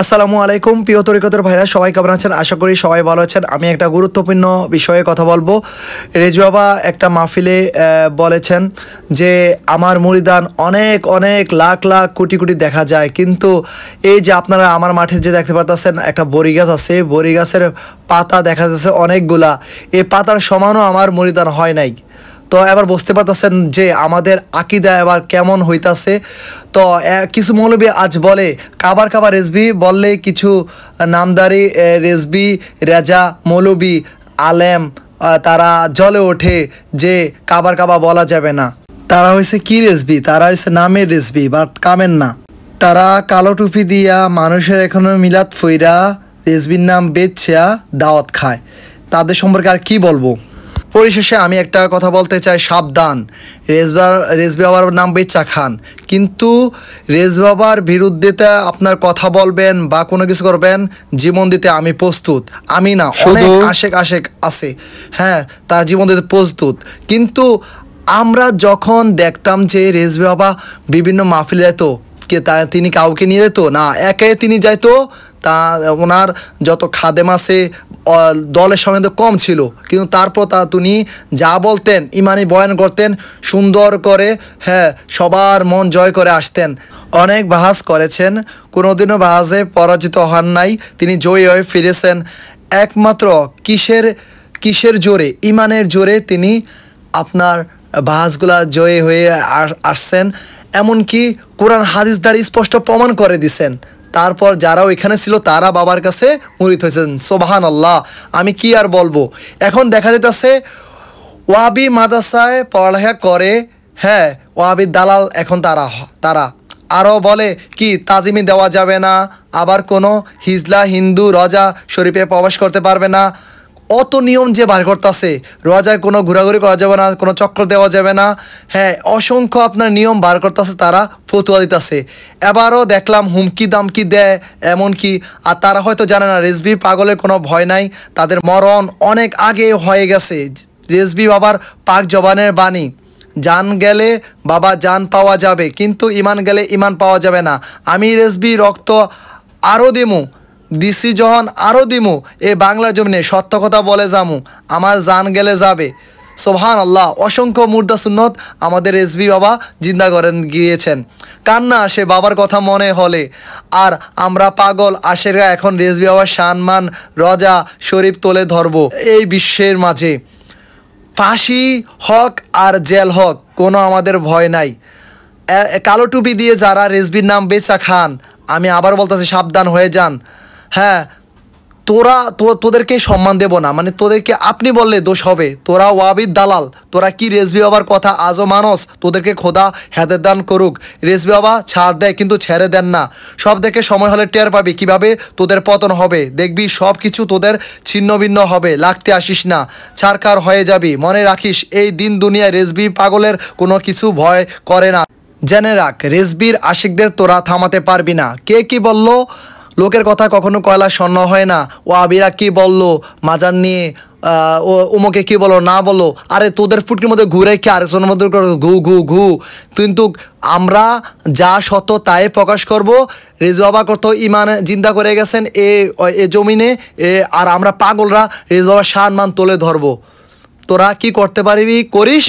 আসসালামু আলাইকুম প্রিয় তরিকতের ভাইরা, সবাই কেমন আছেন? আশা করি সবাই ভালো আছেন। আমি একটা গুরুত্বপূর্ণ বিষয়ে কথা বলবো। রেজু বাবা একটা মাহফিলে বলেছেন যে আমার মুরিদান অনেক অনেক লাখ লাখ কোটি কোটি দেখা যায়, কিন্তু এই যে আপনারা আমার মাঠে যে দেখতে পারতেছেন একটা বড়ি গাছ আছে, বড়ি গাছের পাতা দেখা যাচ্ছে অনেকগুলা, এই পাতার সমানও আমার মুরিদান হয় নাই। তো এবার বুঝতে পারতেছেন যে আমাদের আকিদা এবার কেমন হইতাছে। তো কিছু মৌলবী আজ বলে কাবার কাবার রেজবি বললে কিছু নামদারি রেজবি রেজা মৌলবী আলেম তারা জ্বলে ওঠে যে কাবার কাবা বলা যাবে না। তারা হয়েছে কি রেজবি? তারা হয়েছে নামের রেজবি, বাট কামের না। তারা কালো টুপি দিয়া মানুষের এখনো মিলাদ ফইরা রেজবির নাম বেচা দাওয়াত খায়। তাদের সম্পর্কে আর কি বলবো? পরিশেষে আমি একটা কথা বলতে চাই, সাবধান। রেজবি বাবার নাম বেচা খান, কিন্তু রেজবি বাবার বিরুদ্ধে আপনার কথা বলবেন বা কোনো কিছু করবেন, জীবন দিতে আমি প্রস্তুত। আমি না, অনেক আশেক আছে, হ্যাঁ, তার জীবন দিতে প্রস্তুত। কিন্তু আমরা যখন দেখতাম যে রেজবি বাবা বিভিন্ন মাহফিলে যেত, তিনি কাউকে নিয়ে যেত না, একে তিনি যাইতো। তা ওনার যত খাদেম আছে দলের সঙ্গে তো কম ছিল, কিন্তু তারপর তিনি যা বলতেন ইমানি বয়ান করতেন সুন্দর করে, হ্যাঁ, সবার মন জয় করে আসতেন। অনেক বাহাস করেছেন, কোনোদিনও বাহাসে পরাজিত হন নাই, তিনি জয়ী হয়ে ফিরেছেন। একমাত্র কিসের জোরে? ইমানের জোরে তিনি আপনার বাহাসগুলা জয়ী হয়ে আসছেন। এমনকি কোরআন হাদিস দ্বারা স্পষ্ট প্রমাণ করে দিছেন। তারপর যারা ওইখানে ছিল তারা বাবার কাছে মুরিদ হয়েছেন। সুবহানাল্লাহ, আমি কি আর বলবো। এখন দেখা যেতেছে ওয়াহাবি মাদ্রাসায় পড়ালেখা করে, হ্যাঁ, ওয়াহাবির দালাল এখন তারা আরও বলে কি তাজিমি দেওয়া যাবে না, আবার কোনো হিজলা হিন্দু রজা শরীফে প্রবেশ করতে পারবে না। অত নিয়ম যে বার করতেছে, রোজায় কোনো ঘোরাঘুরি করা যাবে না, কোনো চক্র দেওয়া যাবে না, হ্যাঁ, অসংখ্য আপনার নিয়ম বার করতেছে, তারা ফতুয়া দিতেছে। এবারও দেখলাম হুমকি দামকি দেয় এমনকি। আর তারা হয়তো জানে না রেজবি পাগলের কোনো ভয় নাই, তাদের মরণ অনেক আগে হয়ে গেছে। রেজবি বাবার পাক জবানের বাণী, জান গেলে বাবা জান পাওয়া যাবে, কিন্তু ইমান গেলে ইমান পাওয়া যাবে না। আমি রেজবি রক্ত আরও দিমু, দিছি যখন আরও দিমু, এ বাংলা জমিনে সত্য কথা বলে যামু, আমার জান গেলে যাবে। সুবহানাল্লাহ, অসংখ্য মুর্দা সুন্নত আমাদের রেজবি বাবা জিন্দা করেন গিয়েছেন। কান্না আসে বাবার কথা মনে হলে। আর আমরা পাগল আশেরা এখন রেজবি বাবার সম্মান রজা শরীফ তোলে ধরব এই বিশ্বের মাঝে। ফাঁসি হক আর জেল হক, কোনো আমাদের ভয় নাই। কালো টুপি দিয়ে যারা রেজবির নাম বেচা খান, আমি আবার বলতেছি সাবধান হয়ে যান। হ্যাঁ, তোদেরকে সম্মান দেব না, মানে তোদেরকে আপনি বললে দোষ হবে। তোরা ওয়াবিদ দালাল, তোরা কি রেজবি বাবার কথা আজও মানস? তোদেরকে খোদা হেদায়েত দান করুক। রেজবি বাবা ছাড় দেয় কিন্তু ছেড়ে দেন না। সব দেখে সময় হলে টের পাবি কিভাবে তোদের পতন হবে। দেখবি সব কিছু তোদের ছিন্ন ভিন্ন হবে। লাগতে আসিস না, ছাড়কার হয়ে যাবি। মনে রাখিস এই দিন দুনিয়ায় রেজবি পাগলের কোনো কিছু ভয় করে না। জেনে রাখ, রেজবির আশিকদের তোরা থামাতে পারবি না। কে কি বলল? লোকের কথা কখনো কয়লা স্বর্ণ হয় না। ও আবিরা কি বললো মাজার নিয়ে, ও উমকে কি বলো না বলো, আরে তোদের ফুটকির মধ্যে ঘুরে কি আরেকজনের মধ্যে ঘু ঘু ঘু। কিন্তু আমরা যা সত্য তাই প্রকাশ করব। রেজবি বাবা কত ইমান জিন্দা করে গেছেন এ জমিনে, আর আমরা পাগলরা রেজবি বাবার সম্মান তুলে ধরবো। তোরা কি করতে পারবি করিস।